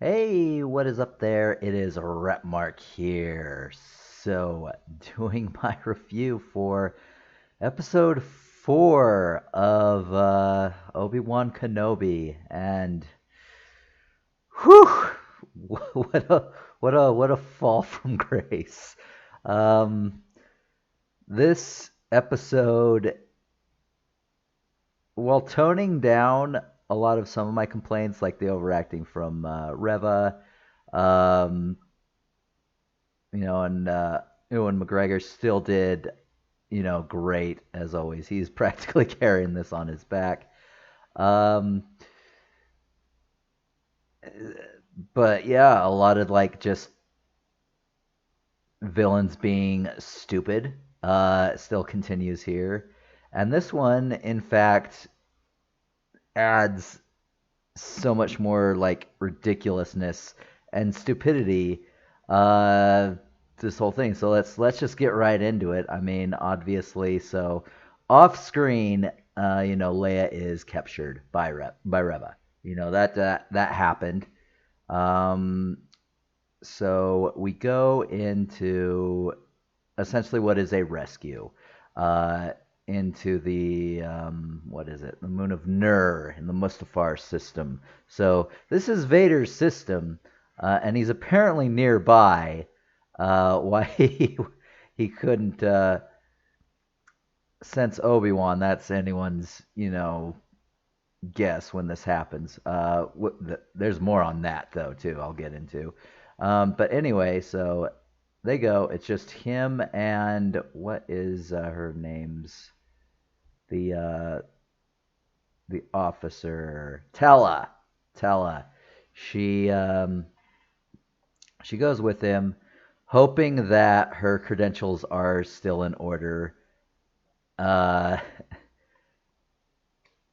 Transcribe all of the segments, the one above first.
Hey, what is up there? It is Rapmark here. So, doing my review for episode 4 of Obi-Wan Kenobi, and whew, what a fall from grace. Um, this episode, while toning down a lot of some of my complaints, like the overacting from Reva, um, and Ewan McGregor still did, great as always. He's practically carrying this on his back. Um, but yeah, a lot of like just villains being stupid still continues here. And this one, in fact, adds so much more like ridiculousness and stupidity uh this whole thing. So let's just get right into it. I mean, obviously, so off screen, Leia is captured by Reva. That happened. um so we go into essentially what is a rescue uh, into the what is it? The moon of Nur in the Mustafar system. So this is Vader's system, and he's apparently nearby. Why he couldn't sense Obi-Wan? That's anyone's guess when this happens. There's more on that though too. I'll get into. But anyway, so they go. It's just him and what is her name's the the officer Tella. Tella. She she goes with him, hoping that her credentials are still in order. Uh,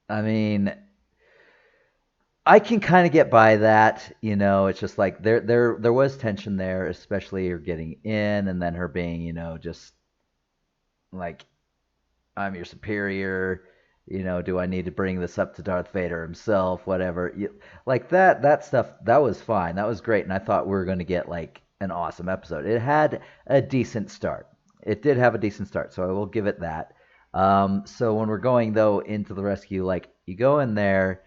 I mean, I can kind of get by that. It's just like there was tension there, especially her getting in and then her being, just like, I'm your superior. Do I need to bring this up to Darth Vader himself? Whatever. Like that stuff, that was fine. That was great. And I thought we were going to get like an awesome episode. It had a decent start. It did have a decent start. So I will give it that. So when we're going, though, into the rescue, like you go in there,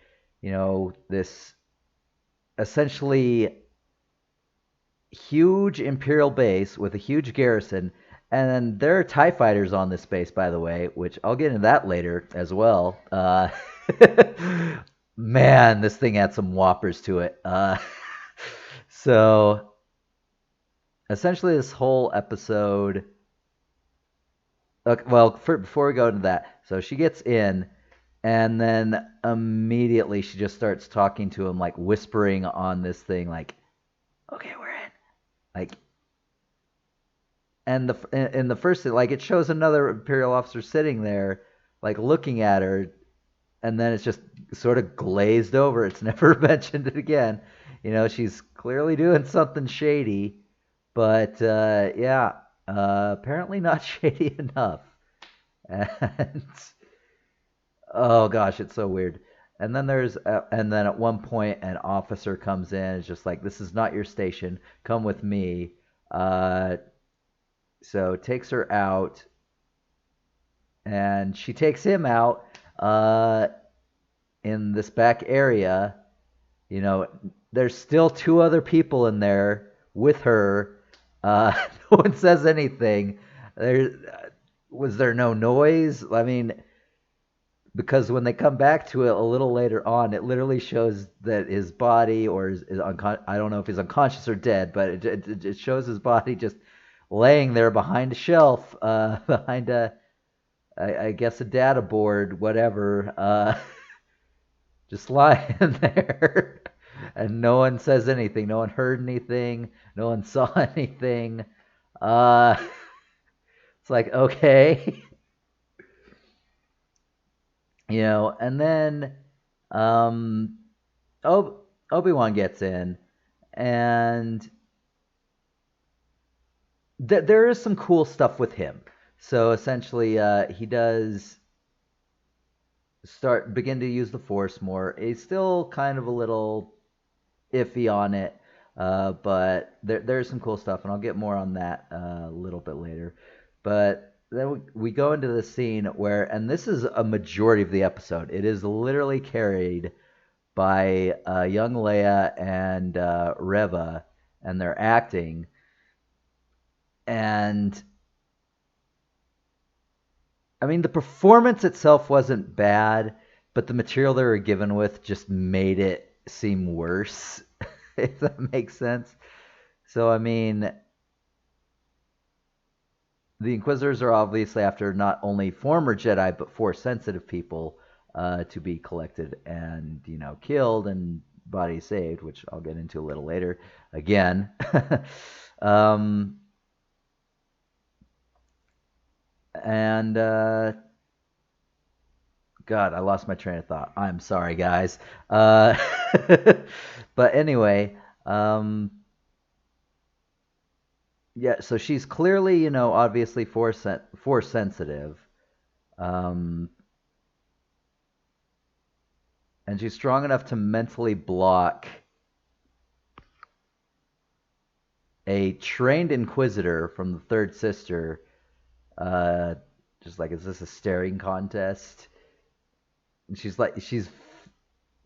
this essentially huge Imperial base with a huge garrison. And then there are TIE fighters on this base, by the way, which I'll get into that later as well. Man, this thing had some whoppers to it. So essentially, this whole episode. Okay, well, before we go into that, so she gets in, and then immediately she just starts talking to him, like whispering on this thing, like, "Okay, we're in." Like, and the first thing, like, it shows another Imperial officer sitting there, like looking at her, and then it's just sort of glazed over. It's never mentioned it again. She's clearly doing something shady, but yeah, apparently not shady enough. And oh gosh, it's so weird. And then at one point, an officer comes in. It's just like, this is not your station. Come with me. Uh, so takes her out, and she takes him out uh, in this back area. You know, there's still two other people in there with her. No one says anything. There was there no noise? I mean, because when they come back to it a little later on, it literally shows that his body, or is I don't know if he's unconscious or dead, but it shows his body just laying there behind a shelf, behind I guess a data board, whatever, just lying there. And no one says anything. No one heard anything. No one saw anything. Uh, it's like, okay. And then um, Obi-Wan gets in, and there is some cool stuff with him. So essentially, he does begin to use the Force more. He's still kind of a little iffy on it. But there's some cool stuff, and I'll get more on that a little bit later. But then we go into the scene where, and this is a majority of the episode, it is literally carried by young Leia and Reva, and their acting. And I mean, the performance itself wasn't bad, but the material they were given with just made it seem worse, if that makes sense. So, I mean, the Inquisitors are obviously after not only former Jedi, but Force sensitive people to be collected and, killed and bodies saved, which I'll get into a little later again. um, and God, I lost my train of thought. I'm sorry, guys. Uh, but anyway, yeah. So she's clearly, obviously force sensitive, um, and she's strong enough to mentally block a trained Inquisitor from the Third Sister. Uh, just like, is this a staring contest? And she's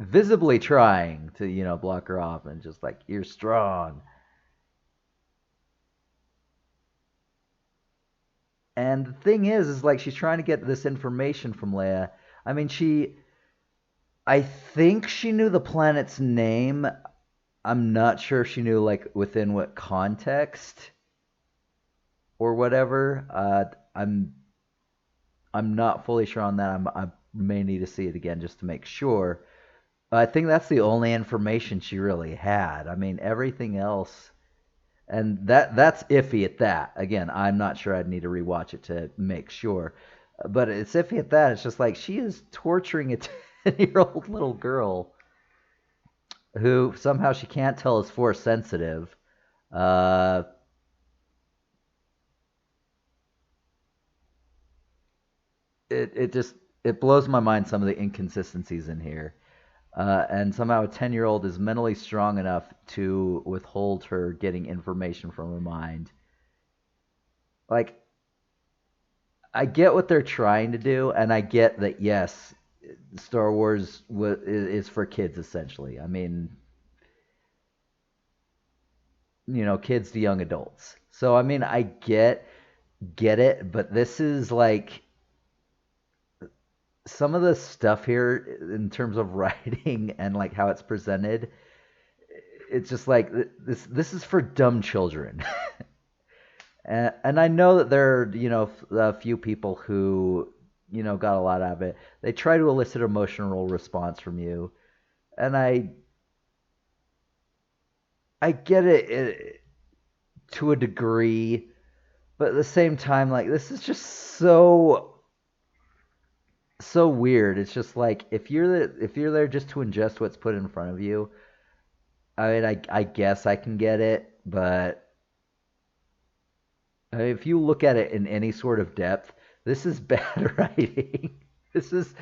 visibly trying to, block her off, and just like, you're strong. And the thing is like she's trying to get this information from Leia. I mean, I think she knew the planet's name. I'm not sure if she knew like within what context or whatever. I'm not fully sure on that. I may need to see it again just to make sure. I think that's the only information she really had. I mean, everything else, and that's iffy at that. Again, I'm not sure. I'd need to rewatch it to make sure, but it's iffy at that. It's just like she is torturing a 10-year-old little girl who somehow she can't tell is force sensitive. Uh, it just it blows my mind some of the inconsistencies in here. And somehow a 10-year-old is mentally strong enough to withhold her getting information from her mind. Like, I get what they're trying to do, and I get that, yes, Star Wars is for kids, essentially. I mean, kids to young adults. So, I mean, I get it, but this is like some of the stuff here in terms of writing and like how it's presented. It's just like this is for dumb children. And I know that there are, a few people who, got a lot out of it. They try to elicit emotional response from you. And I get it to a degree, but at the same time, like, this is just so weird. It's just like, if you're there just to ingest what's put in front of you, I mean, I guess I can get it, but if you look at it in any sort of depth, this is bad writing. This is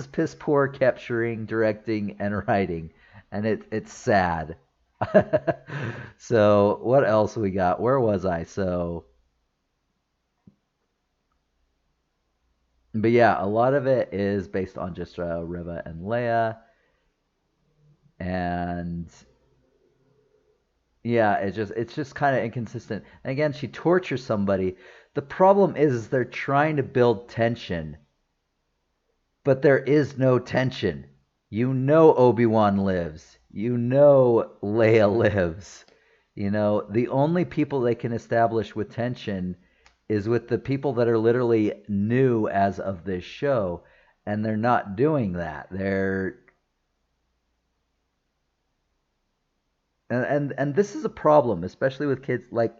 piss poor capturing, directing, and writing, and it's sad. So what else we got? Where was I? But yeah, a lot of it is based on just Reva and Leia, and yeah, it's just kind of inconsistent. And again, she tortures somebody. The problem is they're trying to build tension, but there is no tension. Obi-Wan lives. Leia lives. The only people they can establish with tension is with the people that are literally new as of this show, and they're not doing that. And this is a problem, especially with kids. Like,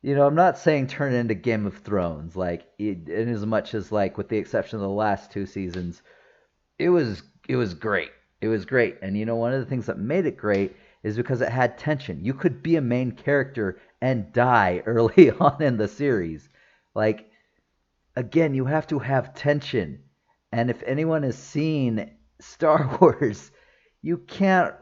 I'm not saying turn it into Game of Thrones, like, in as much as, like, with the exception of the last two seasons, it was great. It was great. And one of the things that made it great is because it had tension. You could be a main character and die early on in the series. Like, again, you have to have tension. And if anyone has seen Star Wars, you can't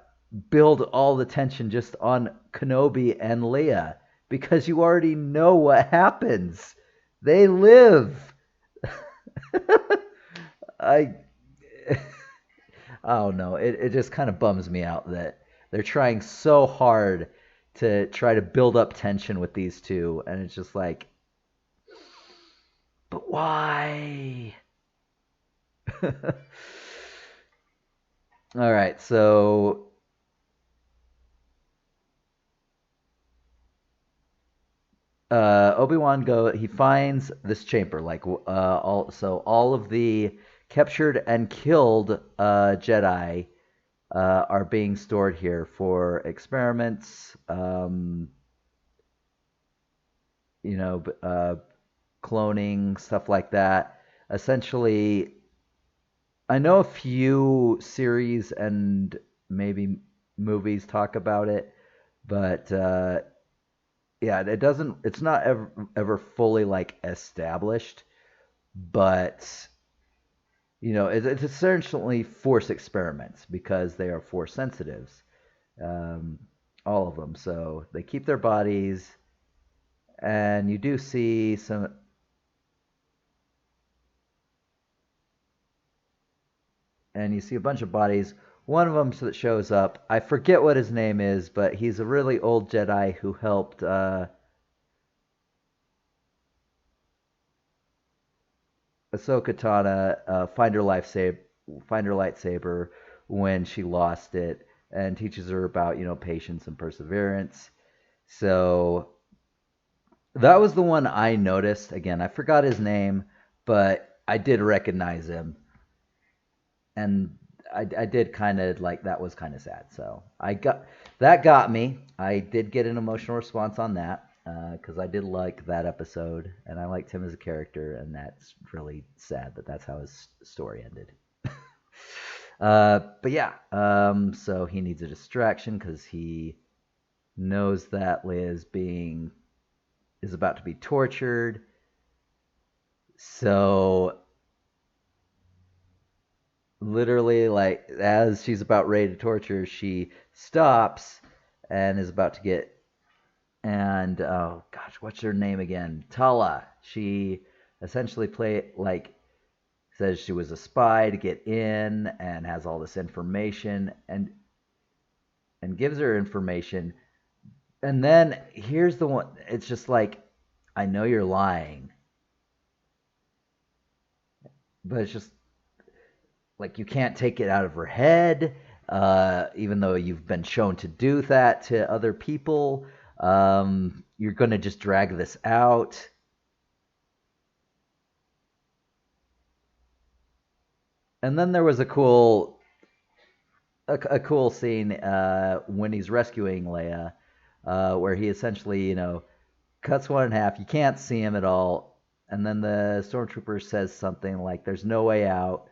build all the tension just on Kenobi and Leia because you already know what happens. They live. I I don't know. It just kind of bums me out that they're trying so hard to try to build up tension with these two, and it's just like, but why? All right, so Obi-Wan he finds this chamber, like all of the captured and killed Jedi are being stored here for experiments, you know, cloning, stuff like that. Essentially, I know a few series and maybe movies talk about it, but yeah, it doesn't. It's not ever fully like established, but it's essentially force experiments because they are force sensitives, um, all of them. So they keep their bodies, and you do see some, and you see a bunch of bodies. One of them that shows up, I forget what his name is, but he's a really old Jedi who helped Ahsoka Tano find her lightsaber when she lost it, and teaches her about patience and perseverance. So that was the one I noticed. Again, I forgot his name, but I did recognize him, and I did kind of like that was kind of sad. So got me. I did get an emotional response on that because I did like that episode, and I liked him as a character, and that's really sad that that's how his story ended. But yeah, so he needs a distraction because he knows that Liz is about to be tortured. So literally, like as she's about ready to torture, she stops and is about to get, and oh gosh, what's her name again? Tala. She essentially says she was a spy to get in and has all this information and gives her information. And then here's the one. It's just like, I know you're lying, but it's just like you can't take it out of her head, even though you've been shown to do that to other people. You're going to just drag this out. And then there was a cool scene when he's rescuing Leia, where he essentially, cuts one in half. You can't see him at all. And then the stormtrooper says something like, "There's no way out."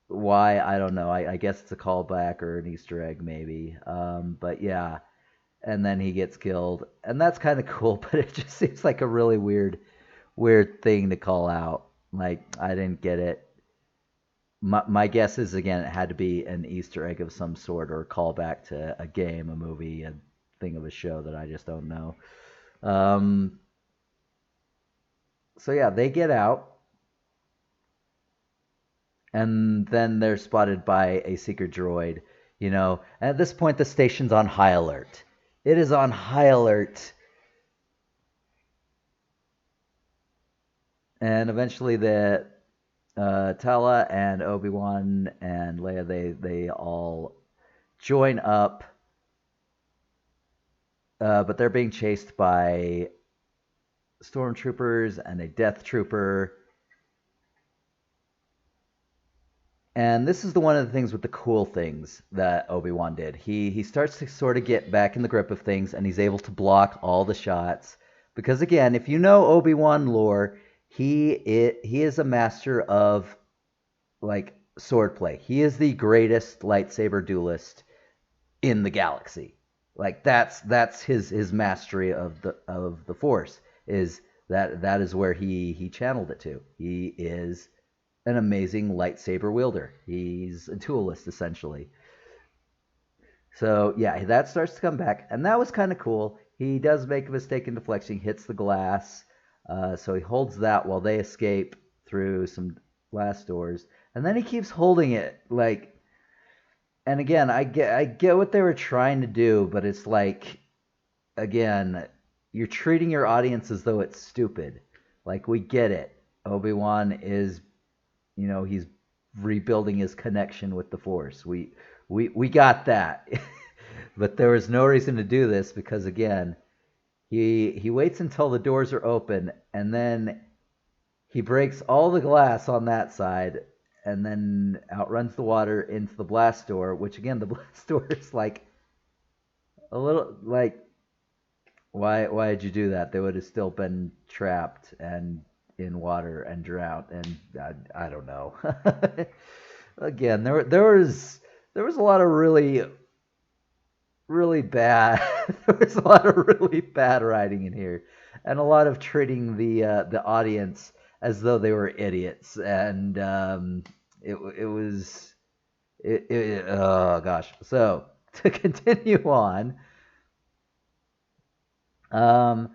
Why? I don't know. I guess it's a callback or an Easter egg, maybe. But yeah. And then he gets killed. And that's kind of cool, but it just seems like a really weird thing to call out. Like, I didn't get it. My guess is, again, it had to be an Easter egg of some sort or a callback to a game, a movie, a thing of a show that I just don't know. Um, so yeah, they get out, and then they're spotted by a secret droid. And at this point, the station's on high alert. It is on high alert, and eventually the Tala and Obi-Wan and Leia they all join up, but they're being chased by stormtroopers and a death trooper. And this is one of the things with the cool things that Obi-Wan did. He starts to sort of get back in the grip of things, and he's able to block all the shots. Because again, if you know Obi-Wan lore, he is a master of like swordplay. He is the greatest lightsaber duelist in the galaxy. Like that's his mastery of the Force is that is where he channeled it to. He is an amazing lightsaber wielder. He's a duelist essentially. So yeah, that starts to come back, and that was kind of cool. He does make a mistake in deflection, hits the glass, so he holds that while they escape through some glass doors, and then he keeps holding it like. And again, I get what they were trying to do, but it's like again, you're treating your audience as though it's stupid. Like we get it. Obi-Wan is, he's rebuilding his connection with the Force. We got that. But there was no reason to do this because again, he waits until the doors are open and then he breaks all the glass on that side and then outruns the water into the blast door, which again the blast door is like a little like why did you do that? They would have still been trapped and in water and drowned, and I don't know. Again, there was a lot of really bad there was a lot of really bad writing in here, and a lot of treating the audience as though they were idiots, and it was oh gosh. So to continue on. Um,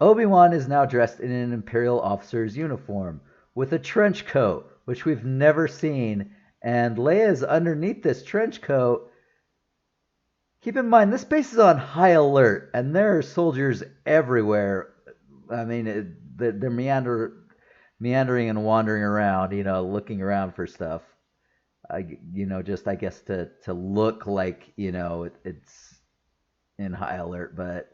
Obi-Wan is now dressed in an Imperial officer's uniform with a trench coat, which we've never seen, and Leia is underneath this trench coat. Keep in mind, this base is on high alert, and there are soldiers everywhere. I mean, they're meandering and wandering around, looking around for stuff. Just I guess to look like it's in high alert, but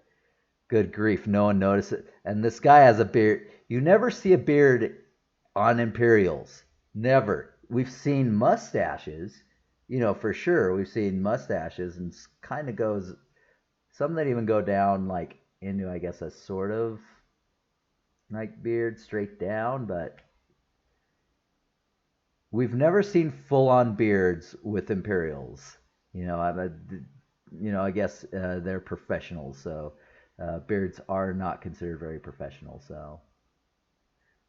good grief, no one noticed it. And this guy has a beard. You never see a beard on Imperials. Never. We've seen mustaches, for sure. We've seen mustaches, and kind of goes, some that even go down like into, I guess, a sort of like beard straight down, but we've never seen full on beards with Imperials. I guess they're professionals, so beards are not considered very professional. So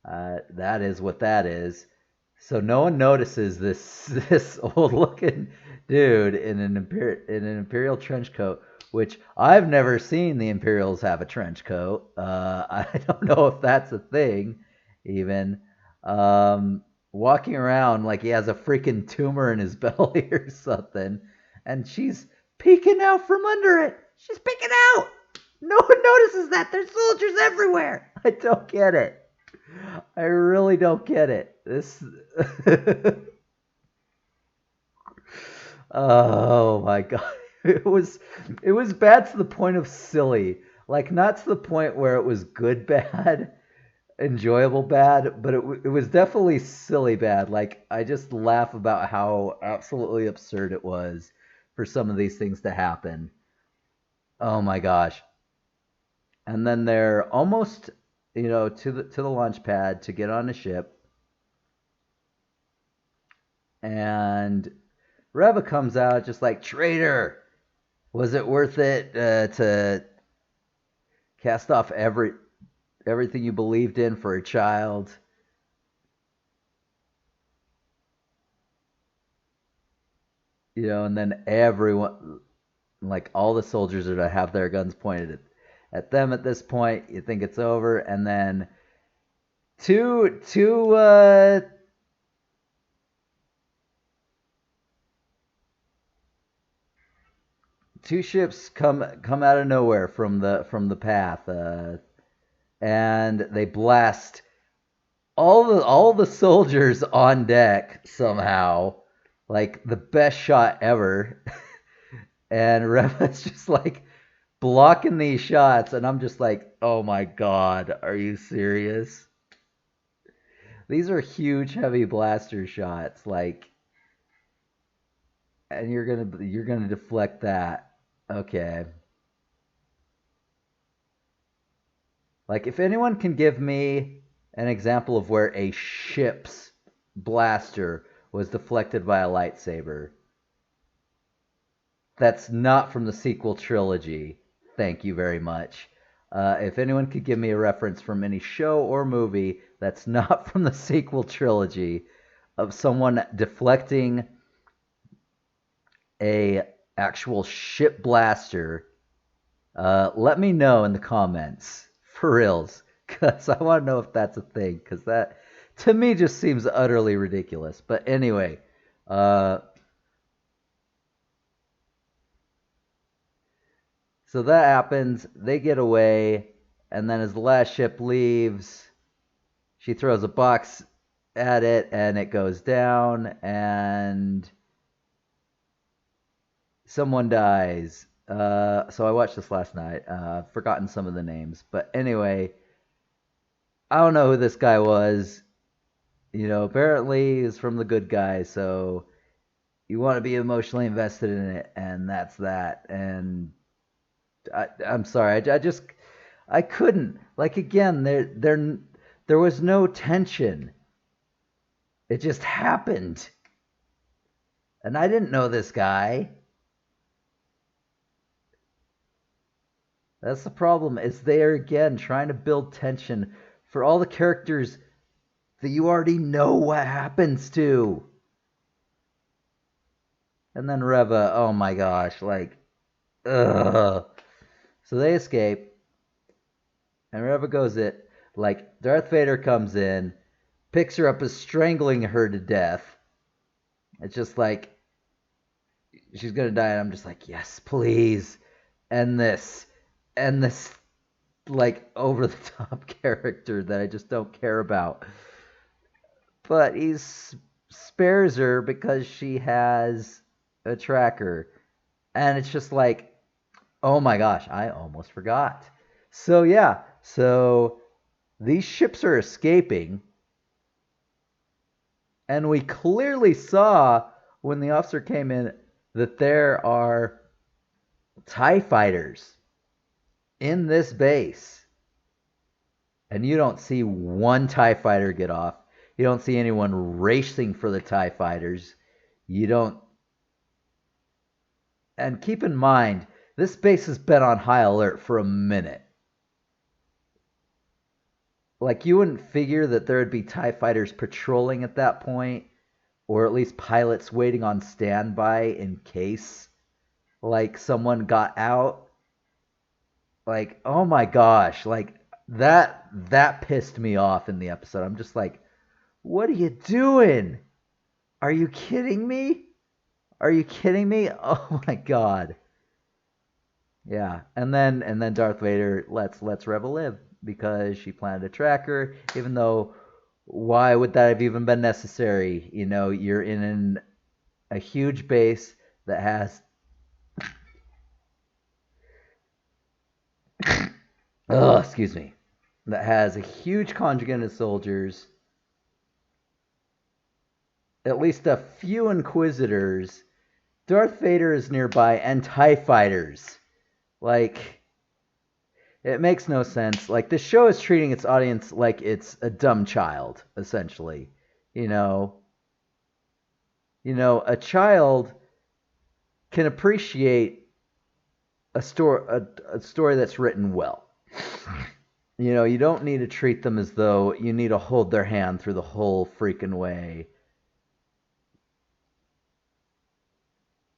that is what that is. So no one notices this old looking dude in an imperial trench coat, which I've never seen the Imperials have a trench coat. I don't know if that's a thing, even. Walking around like he has a freaking tumor in his belly or something, and she's peeking out from under it. She's peeking out. No one notices that. There's soldiers everywhere. I don't get it. I really don't get it. This. Oh my god. It was bad to the point of silly. Like not to the point where it was good bad, enjoyable bad, but it was definitely silly bad. Like I just laugh about how absolutely absurd it was for some of these things to happen. Oh my gosh. And then they're almost, to the launch pad to get on a ship, and Reva comes out just like, traitor. Was it worth it to cast off everything you believed in for a child? And then everyone, like all the soldiers, are to have their guns pointed at them at this point. You think it's over, and then two ships come out of nowhere from the path, and they blast all the soldiers on deck somehow, like the best shot ever. And Reva's just like blocking these shots, and I'm just like, oh my god, are you serious? These are huge, heavy blaster shots, like, and you're gonna deflect that. Okay. Like, if anyone can give me an example of where a ship's blaster was deflected by a lightsaber, that's not from the sequel trilogy, thank you very much. If anyone could give me a reference from any show or movie that's not from the sequel trilogy of someone deflecting a actual ship blaster, let me know in the comments for reals, because I want to know if that's a thing, because that to me just seems utterly ridiculous. But anyway, uh, so that happens. They get away, and then as the last ship leaves, she throws a box at it, and it goes down, and someone dies. So I watched this last night. I've forgotten some of the names, but anyway, I don't know who this guy was. Apparently he's from the good guys, so you want to be emotionally invested in it, and that's that. And I'm sorry, I couldn't. Like again, there was no tension. It just happened, and I didn't know this guy. That's the problem. Is they are again trying to build tension for all the characters that you already know what happens to. And then Reva, oh my gosh, like, ugh. So they escape, and Reva goes it. Like, Darth Vader comes in, picks her up, is strangling her to death. It's just like, she's gonna die, and I'm just like, yes, please, end this. End this, like, over the top character that I just don't care about. But he spares her because she has a tracker. And it's just like, oh my gosh, I almost forgot. So yeah, so these ships are escaping, and we clearly saw when the officer came in that there are TIE fighters in this base. And you don't see one TIE fighter get off. You don't see anyone racing for the TIE fighters. You don't. And keep in mind, this base has been on high alert for a minute. Like, you wouldn't figure that there would be TIE fighters patrolling at that point, or at least pilots waiting on standby in case, like, someone got out. Like, oh my gosh, like, that pissed me off in the episode. I'm just like, what are you doing? Are you kidding me? Are you kidding me? Oh my god. Yeah, and then Darth Vader lets Reva live because she planted a tracker. Even though, why would that have even been necessary? You're in a huge base that has, oh, excuse me, that has a huge contingent of soldiers, at least a few Inquisitors. Darth Vader is nearby, and TIE fighters. Like, it makes no sense. Like, this show is treating its audience like it's a dumb child, essentially. You know, a child can appreciate a story that's written well. You don't need to treat them as though you need to hold their hand through the whole freaking way.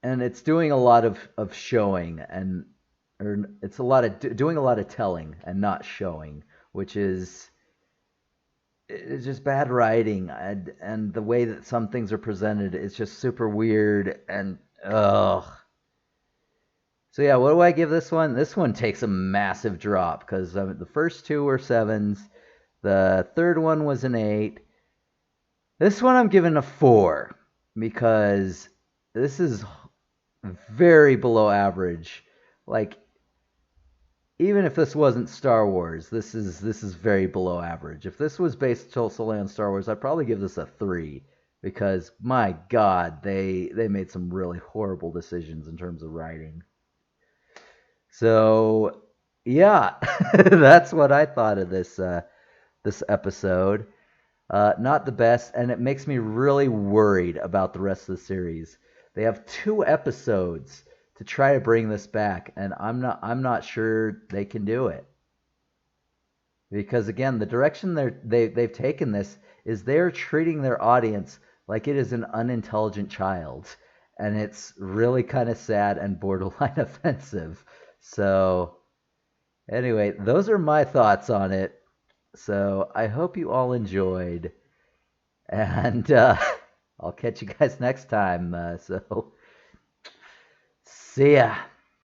And it's doing a lot of showing, or it's a lot of doing a lot of telling and not showing, which is it's just bad writing, and the way that some things are presented is just super weird, and ugh. So yeah, what do I give this one? This one takes a massive drop because the first two were sevens, the third one was an 8. This one I'm giving a 4 because this is very below average. Like, even if this wasn't Star Wars, this is very below average. If this was based solely on Star Wars, I'd probably give this a 3 because my God, they made some really horrible decisions in terms of writing. So yeah, that's what I thought of this episode. Not the best, and it makes me really worried about the rest of the series. They have 2 episodes to try to bring this back, and I'm not sure they can do it. Because again, the direction they've taken this is they're treating their audience like it is an unintelligent child. and it's really kind of sad and borderline offensive. So, anyway, those are my thoughts on it. So, I hope you all enjoyed, and I'll catch you guys next time. So, see ya.